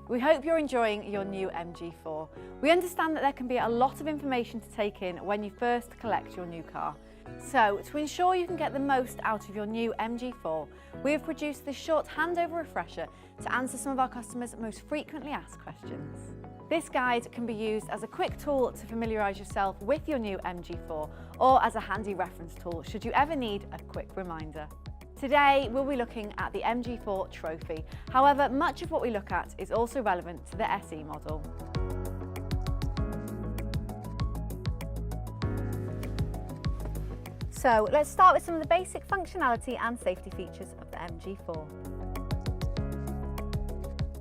We hope you're enjoying your new MG4. We understand that there can be a lot of information to take in when you first collect your new car. So, to ensure you can get the most out of your new MG4, we have produced this short handover refresher to answer some of our customers' most frequently asked questions. This guide can be used as a quick tool to familiarise yourself with your new MG4 or as a handy reference tool should you ever need a quick reminder. Today we'll be looking at the MG4 Trophy. However, much of what we look at is also relevant to the SE model. So let's start with some of the basic functionality and safety features of the MG4.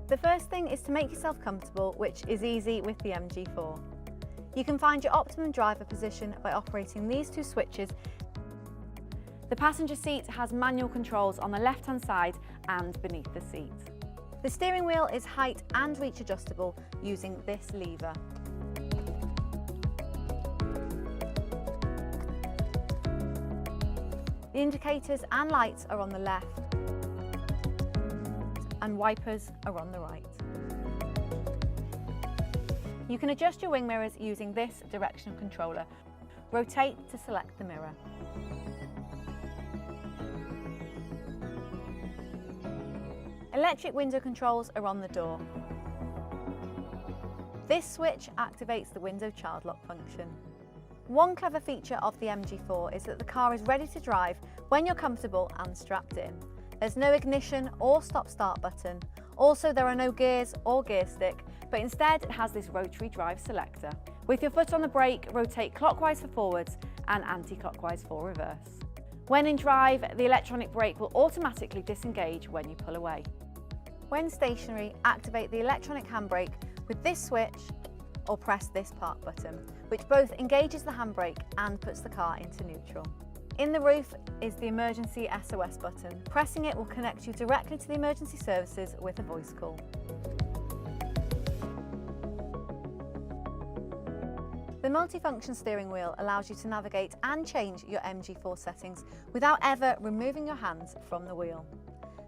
The first thing is to make yourself comfortable, which is easy with the MG4. You can find your optimum driver position by operating these two switches. The passenger seat has manual controls on the left-hand side and beneath the seat. The steering wheel is height and reach adjustable using this lever. The indicators and lights are on the left and wipers are on the right. You can adjust your wing mirrors using this directional controller. Rotate to select the mirror. Electric window controls are on the door. This switch activates the window child lock function. One clever feature of the MG4 is that the car is ready to drive when you're comfortable and strapped in. There's no ignition or stop-start button. Also, there are no gears or gear stick, but instead it has this rotary drive selector. With your foot on the brake, rotate clockwise for forwards and anti-clockwise for reverse. When in drive, the electronic brake will automatically disengage when you pull away. When stationary, activate the electronic handbrake with this switch or press this park button, which both engages the handbrake and puts the car into neutral. In the roof is the emergency SOS button. Pressing it will connect you directly to the emergency services with a voice call. The multifunction steering wheel allows you to navigate and change your MG4 settings without ever removing your hands from the wheel.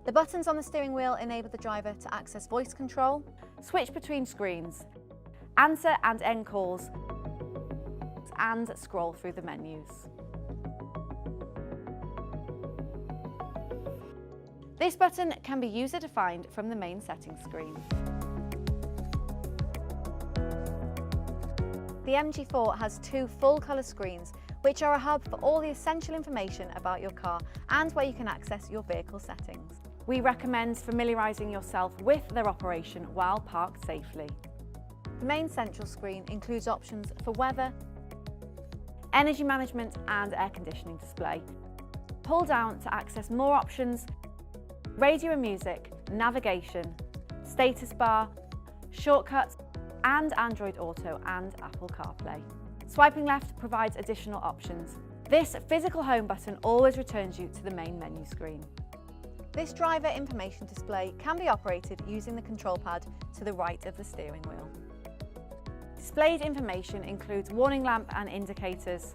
The buttons on the steering wheel enable the driver to access voice control, switch between screens, answer and end calls, and scroll through the menus. This button can be user-defined from the main settings screen. The MG4 has two full-colour screens, which are a hub for all the essential information about your car and where you can access your vehicle settings. We recommend familiarising yourself with their operation while parked safely. The main central screen includes options for weather, energy management and air conditioning display. Pull down to access more options, radio and music, navigation, status bar, shortcuts, and Android Auto and Apple CarPlay. Swiping left provides additional options. This physical home button always returns you to the main menu screen. This driver information display can be operated using the control pad to the right of the steering wheel. Displayed information includes warning lamp and indicators,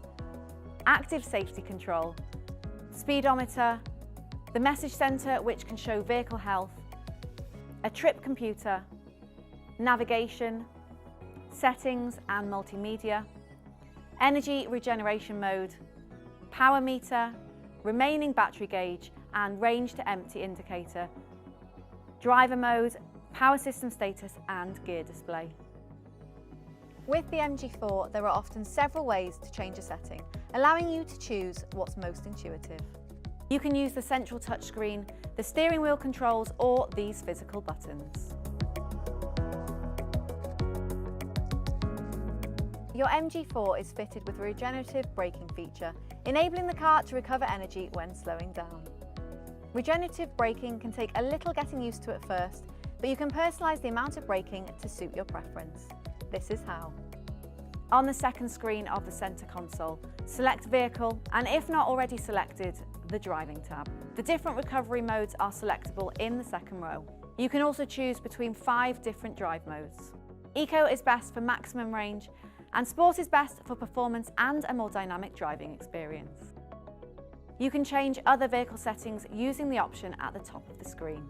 active safety control, speedometer, the message centre which can show vehicle health, a trip computer, navigation, settings and multimedia, energy regeneration mode, power meter, remaining battery gauge and range to empty indicator, driver mode, power system status and gear display. With the MG4, there are often several ways to change a setting, allowing you to choose what's most intuitive. You can use the central touchscreen, the steering wheel controls or these physical buttons. Your MG4 is fitted with a regenerative braking feature, enabling the car to recover energy when slowing down. Regenerative braking can take a little getting used to at first, but you can personalise the amount of braking to suit your preference. This is how. On the second screen of the centre console, select Vehicle and if not already selected, the Driving tab. The different recovery modes are selectable in the second row. You can also choose between 5 different drive modes. Eco is best for maximum range and Sport is best for performance and a more dynamic driving experience. You can change other vehicle settings using the option at the top of the screen.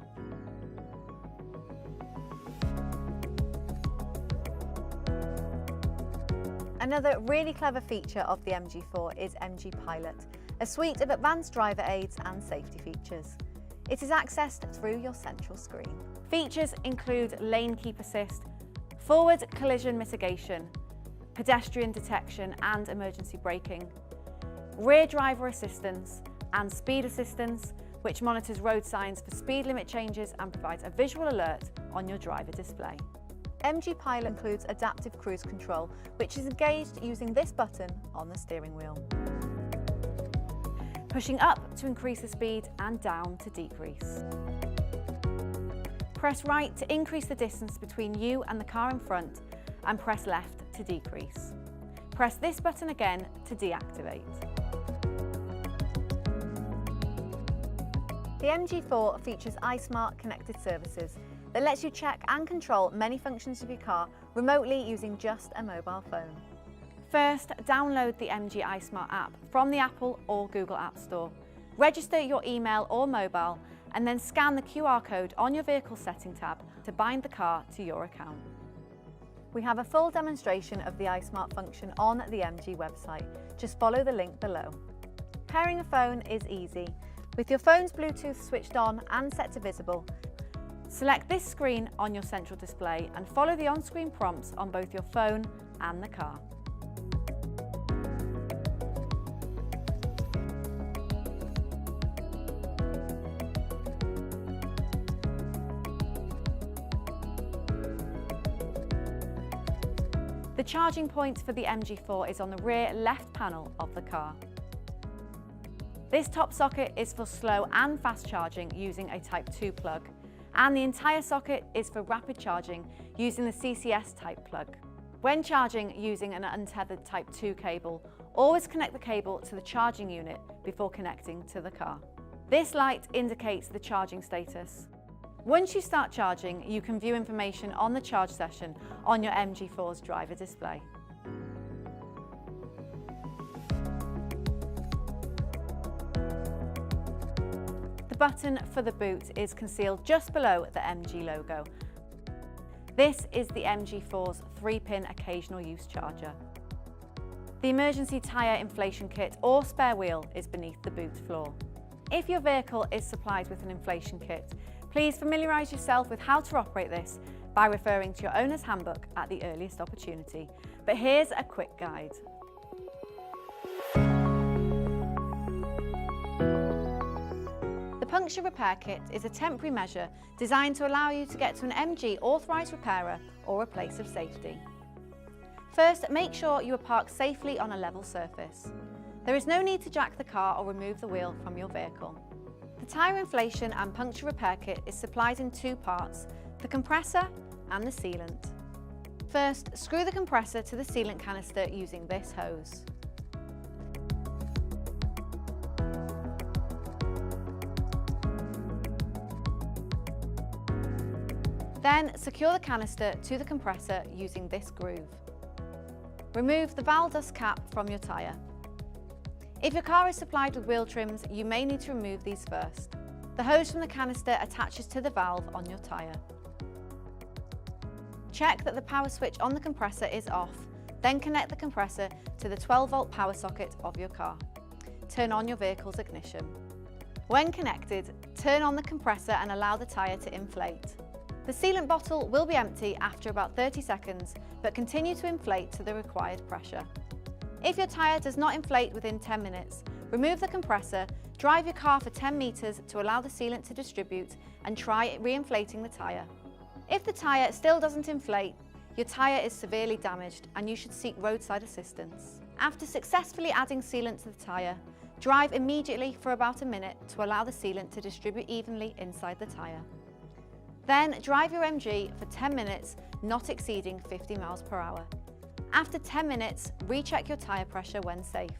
Another really clever feature of the MG4 is MG Pilot, a suite of advanced driver aids and safety features. It is accessed through your central screen. Features include lane keep assist, forward collision mitigation, pedestrian detection and emergency braking, rear driver assistance and speed assistance, which monitors road signs for speed limit changes and provides a visual alert on your driver display. MG Pilot includes adaptive cruise control, which is engaged using this button on the steering wheel. Pushing up to increase the speed and down to decrease. Press right to increase the distance between you and the car in front and press left to decrease. Press this button again to deactivate. The MG4 features iSMART connected services that lets you check and control many functions of your car remotely using just a mobile phone. First, download the MG iSMART app from the Apple or Google App Store. Register your email or mobile and then scan the QR code on your vehicle setting tab to bind the car to your account. We have a full demonstration of the iSMART function on the MG website. Just follow the link below. Pairing a phone is easy. With your phone's Bluetooth switched on and set to visible, select this screen on your central display and follow the on-screen prompts on both your phone and the car. The charging point for the MG4 is on the rear left panel of the car. This top socket is for slow and fast charging using a Type 2 plug, and the entire socket is for rapid charging using the CCS type plug. When charging using an untethered Type 2 cable, always connect the cable to the charging unit before connecting to the car. This light indicates the charging status. Once you start charging, you can view information on the charge session on your MG4's driver display. The button for the boot is concealed just below the MG logo. This is the MG4's 3-pin occasional use charger. The emergency tyre inflation kit or spare wheel is beneath the boot floor. If your vehicle is supplied with an inflation kit, please familiarise yourself with how to operate this by referring to your owner's handbook at the earliest opportunity. But here's a quick guide. The puncture repair kit is a temporary measure designed to allow you to get to an MG authorised repairer or a place of safety. First, make sure you are parked safely on a level surface. There is no need to jack the car or remove the wheel from your vehicle. The tyre inflation and puncture repair kit is supplied in two parts, the compressor and the sealant. First, screw the compressor to the sealant canister using this hose. Then secure the canister to the compressor using this groove. Remove the valve dust cap from your tyre. If your car is supplied with wheel trims, you may need to remove these first. The hose from the canister attaches to the valve on your tyre. Check that the power switch on the compressor is off, then connect the compressor to the 12-volt power socket of your car. Turn on your vehicle's ignition. When connected, turn on the compressor and allow the tyre to inflate. The sealant bottle will be empty after about 30 seconds, but continue to inflate to the required pressure. If your tyre does not inflate within 10 minutes, remove the compressor, drive your car for 10 metres to allow the sealant to distribute and try re-inflating the tyre. If the tyre still doesn't inflate, your tyre is severely damaged and you should seek roadside assistance. After successfully adding sealant to the tyre, drive immediately for about a minute to allow the sealant to distribute evenly inside the tyre. Then drive your MG for 10 minutes, not exceeding 50 miles per hour. After 10 minutes, recheck your tyre pressure when safe.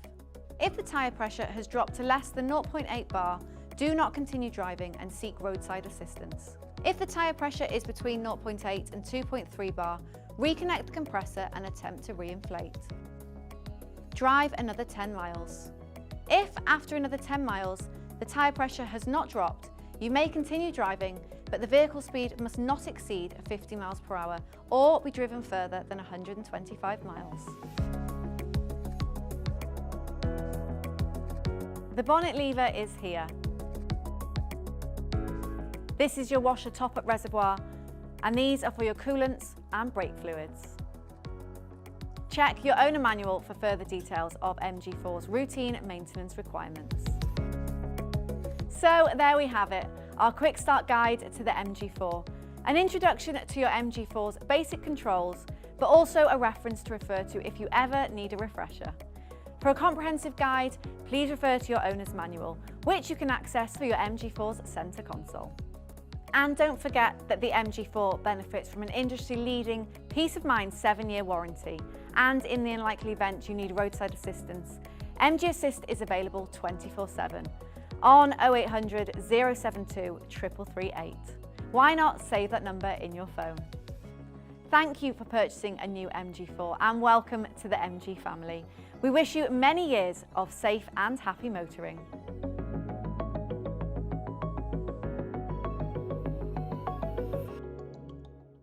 If the tyre pressure has dropped to less than 0.8 bar, do not continue driving and seek roadside assistance. If the tyre pressure is between 0.8 and 2.3 bar, reconnect the compressor and attempt to re-inflate. Drive another 10 miles. If, after another 10 miles, the tyre pressure has not dropped, you may continue driving, but the vehicle speed must not exceed 50 miles per hour or be driven further than 125 miles. The bonnet lever is here. This is your washer top-up reservoir, and these are for your coolants and brake fluids. Check your owner manual for further details of MG4's routine maintenance requirements. So there we have it, our quick start guide to the MG4. An introduction to your MG4's basic controls, but also a reference to refer to if you ever need a refresher. For a comprehensive guide, please refer to your owner's manual, which you can access through your MG4's centre console. And don't forget that the MG4 benefits from an industry-leading peace of mind 7-year warranty. And in the unlikely event you need roadside assistance, MG Assist is available 24/7 on 0800 072 3338. Why not save that number in your phone? Thank you for purchasing a new MG4 and welcome to the MG family. We wish you many years of safe and happy motoring.